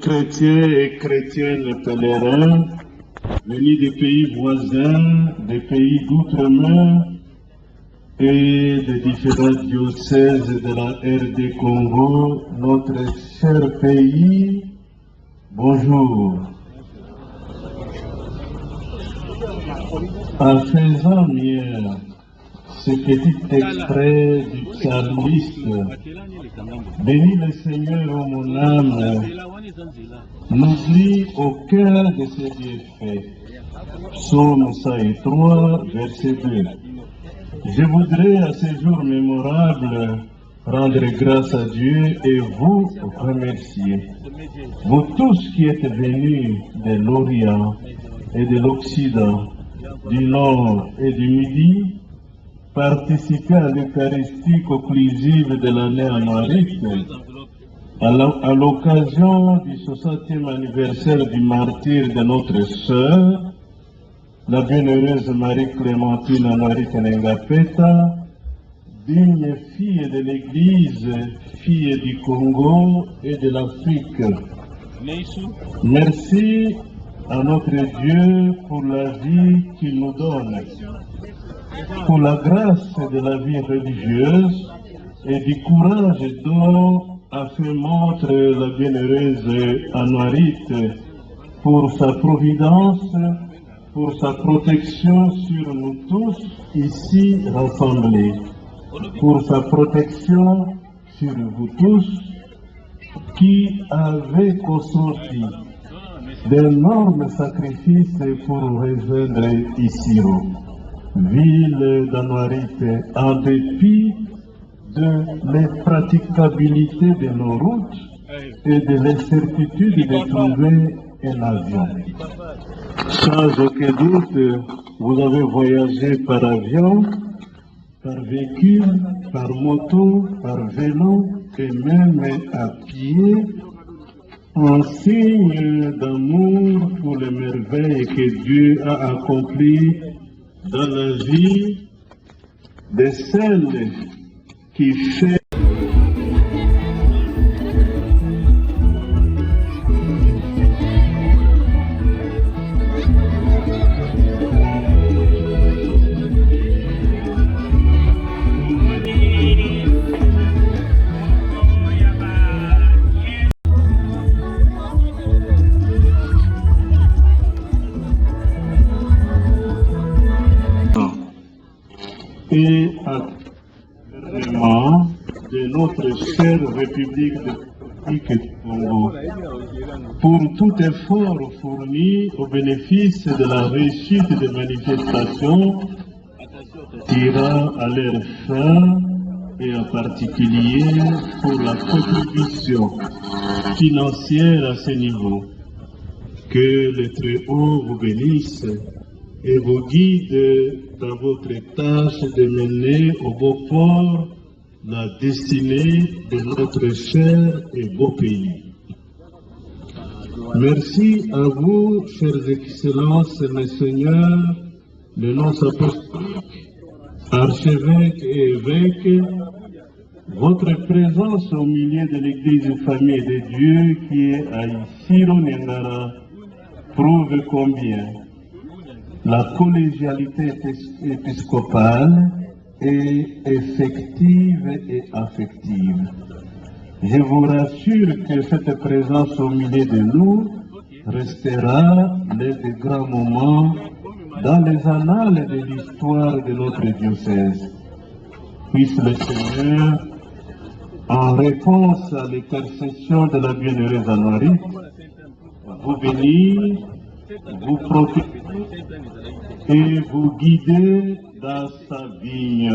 chrétiens et chrétiennes pèlerins venus des pays voisins, des pays d'outre-mer et des différents diocèses de la RD Congo, notre cher pays, bonjour. En faisant mien ce petit extrait du psalmiste, bénis le Seigneur ô mon âme, n'oublie aucun de ses bienfaits. Psaume 103, verset 2. Je voudrais à ce jour mémorable rendre grâce à Dieu et vous remercier. Vous tous qui êtes venus de l'Orient et de l'Occident, du Nord et du Midi, participer à l'Eucharistie conclusive de l'année anuariste, à l'occasion du 60e anniversaire du martyre de notre sœur, la bienheureuse Marie-Clémentine Anuarite Nengapeta, digne fille de l'Église, fille du Congo et de l'Afrique. Merci à notre Dieu pour la vie qu'il nous donne, pour la grâce de la vie religieuse et du courage dont a fait montre la bienheureuse Anuarite pour sa providence, pour sa protection sur nous tous ici rassemblés, pour sa protection sur vous tous qui avez consenti d'énormes sacrifices pour rejoindre Isiro, ville d'Anuarite, en dépit de l'impraticabilité de nos routes et de l'incertitude de trouver un avion. Sans aucun doute, vous avez voyagé par avion, par véhicule, par moto, par vélo et même à pied, en signe d'amour pour les merveilles que Dieu a accomplies dans la vie de celles qui fait et à gouvernement de notre chère République du Congo pour tout effort fourni au bénéfice de la réussite des manifestations tirant à leur fin et en particulier pour la contribution financière à ce niveau. Que le Très-Haut vous bénisse et vous guide dans votre tâche de mener au beau port la destinée de notre cher et beau pays. Merci à vous, chères excellences, messeigneurs, le nonce apostolique, archevêques et évêques, votre présence au milieu de l'Église famille de Dieu qui est à Isiro Nengara prouve combien la collégialité épiscopale est effective et affective. Je vous rassure que cette présence au milieu de nous restera l'un des grands moments dans les annales de l'histoire de notre diocèse. Puisse le Seigneur, en réponse à l'intercession de la bienheureuse Anuarite, vous bénir, vous protéger et vous guider dans sa vigne.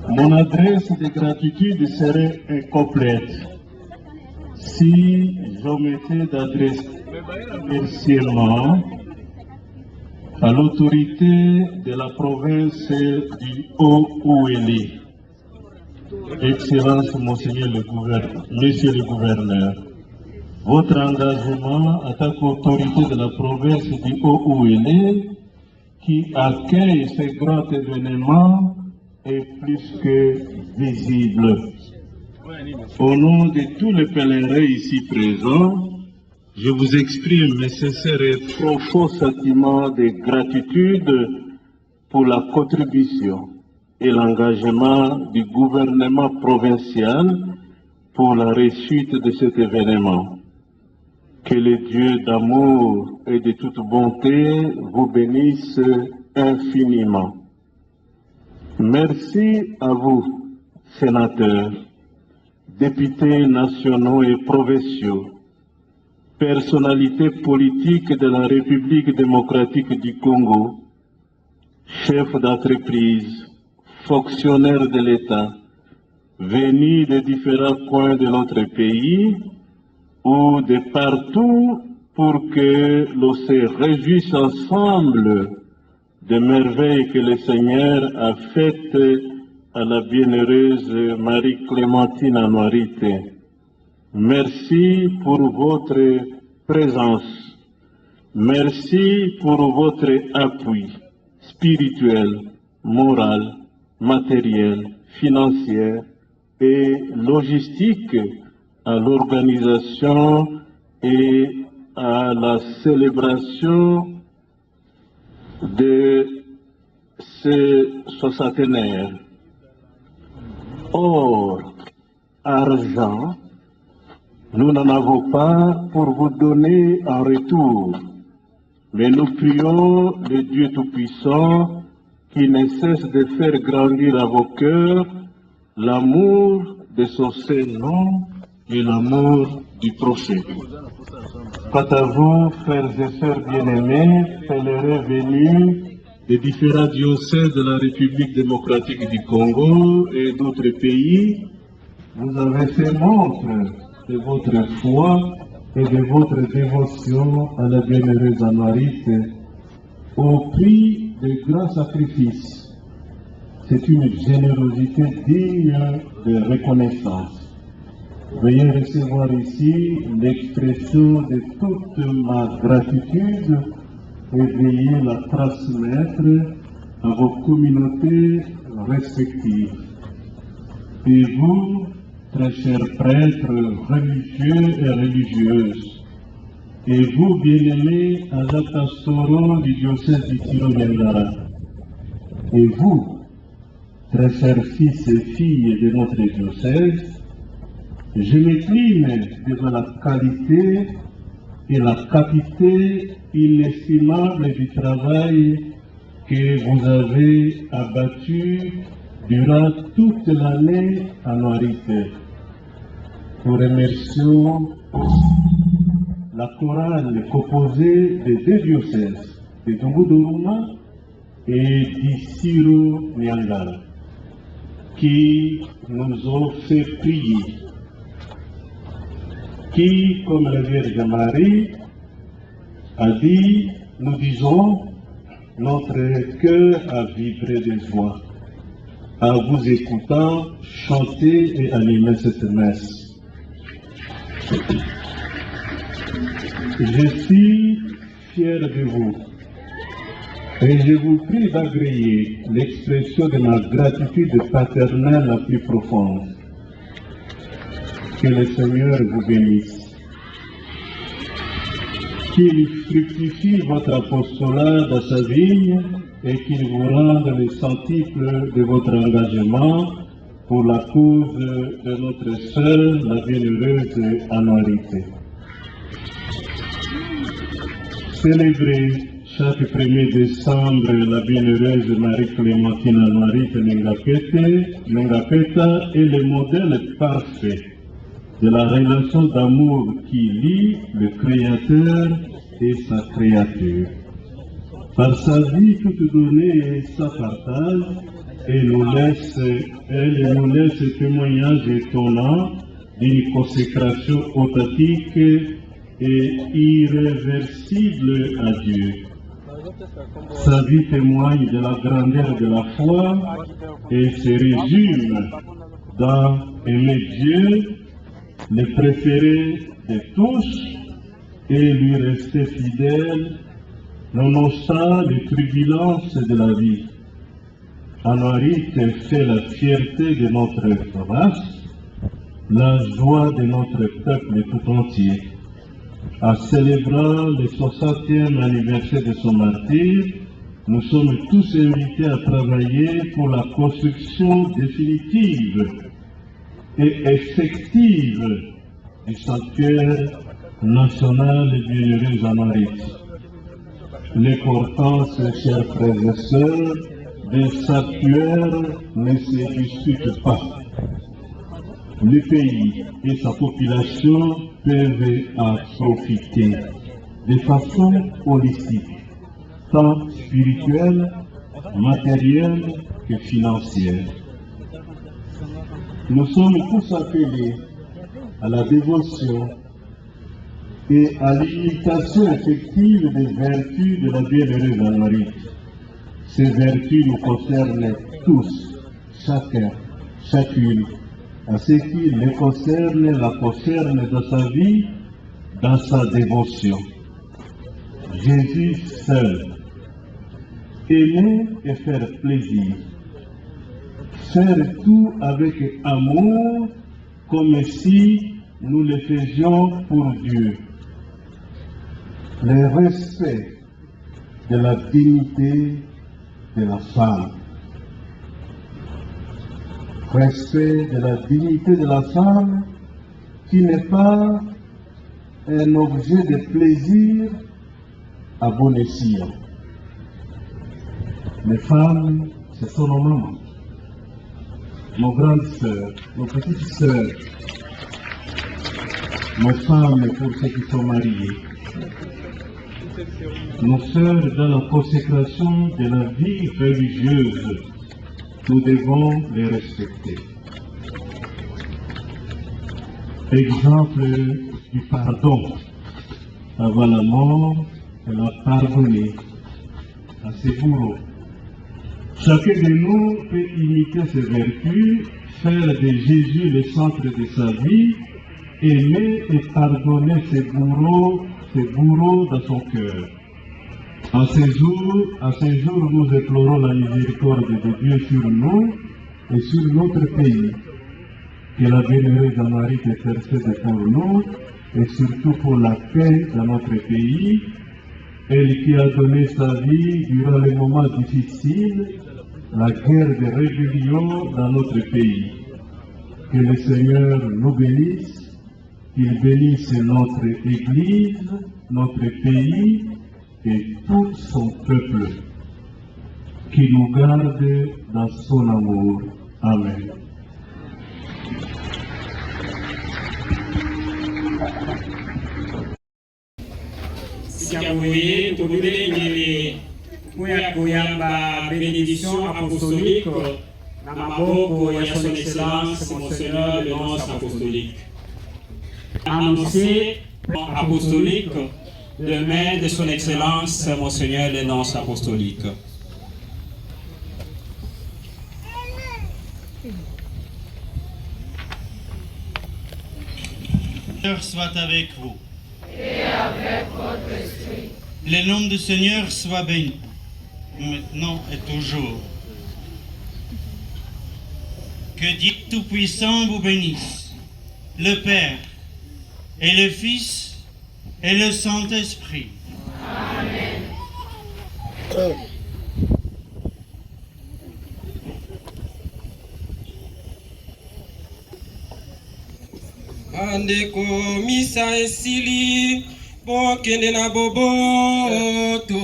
Mon adresse de gratitude serait incomplète si j'omettais d'adresser remerciements à l'autorité de la province du Haut-Ouélé. Excellence, Monseigneur le gouverneur, Monsieur le gouverneur, votre engagement en tant qu'autorité de la province du Haut-Ouélé qui accueille ces grands événements est plus que visible. Au nom de tous les pèlerins ici présents, je vous exprime mes sincères et profonds sentiments de gratitude pour la contribution et l'engagement du gouvernement provincial pour la réussite de cet événement. Que le Dieu d'amour et de toute bonté vous bénisse infiniment. Merci à vous, sénateurs, députés nationaux et provinciaux, personnalités politiques de la République démocratique du Congo, chefs d'entreprise, fonctionnaires de l'État, venus de différents coins de notre pays ou de partout pour que l'on se réjouisse ensemble des merveilles que le Seigneur a faites à la bienheureuse Marie-Clémentine Anuarite. Merci pour votre présence. Merci pour votre appui spirituel, moral, matériel, financier et logistique à l'organisation et à la célébration de ce soixantenaire. Or, argent, nous n'en avons pas pour vous donner en retour, mais nous prions le Dieu Tout-Puissant qui ne cesse de faire grandir à vos cœurs l'amour de son Saint-Nom et l'amour du prophète. Quant à vous, frères et sœurs bien-aimés, pèlerins venus des différents diocèses de la République démocratique du Congo et d'autres pays, vous avez fait montre de votre foi et de votre dévotion à la bienheureuse Anuarite au prix de grands sacrifices. C'est une générosité digne de reconnaissance. Veuillez recevoir ici l'expression de toute ma gratitude et veuillez la transmettre à vos communautés respectives. Et vous, très chers prêtres religieux et religieuses, et vous, bien-aimés agents pastoraux du diocèse du Kiro-Niangara, et vous, très chers fils et filles de notre diocèse, je m'incline devant la qualité et la capacité inestimable du travail que vous avez abattu durant toute l'année à Anuarite. Nous remercions la chorale composée des deux diocèses, de Dongudoruma et d'Isiro-Niangara, qui nous ont fait prier, qui, comme la Vierge Marie a dit, nous disons, notre cœur a vibré de joie en vous écoutant chanter et animer cette messe. Je suis fier de vous et je vous prie d'agréer l'expression de ma gratitude paternelle la plus profonde. Que le Seigneur vous bénisse, qu'il fructifie votre apostolat dans sa vigne et qu'il vous rende le centuple de votre engagement pour la cause de notre sœur, la bienheureuse Anuarite. Célébrez chaque 1er décembre la bienheureuse Marie-Clémentine Anuarite Nengapeta est le modèle parfait de la relation d'amour qui lie le Créateur et sa créature. Par sa vie toute donnée et sa partage, elle nous laisse un témoignage étonnant d'une consécration authentique et irréversible à Dieu. Sa vie témoigne de la grandeur de la foi et se résume dans aimer Dieu, le préférer de tous et lui rester fidèle nonobstant les turbulences de la vie. Anuarite fait la fierté de notre race la joie de notre peuple tout entier. En célébrant le 60e anniversaire de son martyre, nous sommes tous invités à travailler pour la construction définitive et effective du sanctuaire national bienheureux Jean-Marie. L'importance, chers frères et sœurs, des sanctuaires ne se discute pas. Le pays et sa population peuvent en profiter de façon holistique, tant spirituelle, matérielle que financière. Nous sommes tous appelés à la dévotion et à l'imitation effective des vertus de la bienheureuse Anne-Marie. Ces vertus nous concernent tous, chacun, chacune. À ce qui les concerne, la concerne dans sa vie, dans sa dévotion. Jésus seul, aimer et faire plaisir, faire tout avec amour, comme si nous le faisions pour Dieu. Le respect de la dignité de la femme. Respect de la dignité de la femme qui n'est pas un objet de plaisir à bon escient. Les femmes, ce sont nos mamans, nos grandes sœurs, nos petites sœurs, nos femmes pour ceux qui sont mariés, nos sœurs dans la consécration de la vie religieuse. Nous devons les respecter. Exemple du pardon. Avant la mort, elle a pardonné à ses bourreaux. Chacun de nous peut imiter ses vertus, faire de Jésus le centre de sa vie, aimer et pardonner ses bourreaux dans son cœur. En ces jours, nous implorons la miséricorde de Dieu sur nous et sur notre pays. Que la bienheureuse Marie intercède pour nous et surtout pour la paix dans notre pays. Elle qui a donné sa vie durant les moments difficiles, la guerre de rébellion dans notre pays. Que le Seigneur nous bénisse, qu'il bénisse notre Église, notre pays, et tout son peuple, qui nous garde dans son amour. Amen. Sikabuye tubulengele kuyamba bénédiction apostolique na maboko ya son excellence Monseigneur le nonce apostolique. Annoncé apostolique de main de son excellence Monseigneur le nonce apostolique. Seigneur soit avec vous. Et avec votre esprit. Le nom du Seigneur soit béni, maintenant et toujours. Que Dieu Tout-Puissant vous bénisse, le Père et le Fils et le Saint-Esprit. Amen. Andeko misa esili bokende na boboto.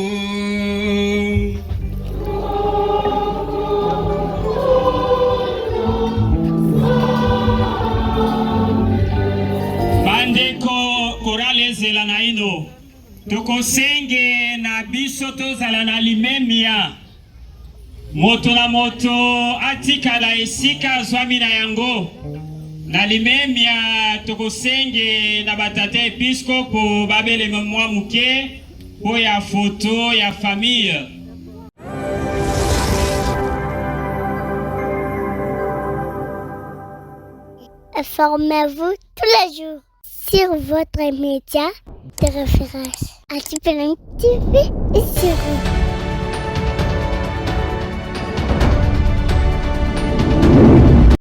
Bandeko korale zela na ino tokosenge na biso tozala na limemia moto na moto atikala esika zwami na yango. Na limemia tokosenge na batata episkopo babele mwa muke po ya photo ya famille. Informez-vous tous les jours sur votre média de référence. Activez TV et sur vous.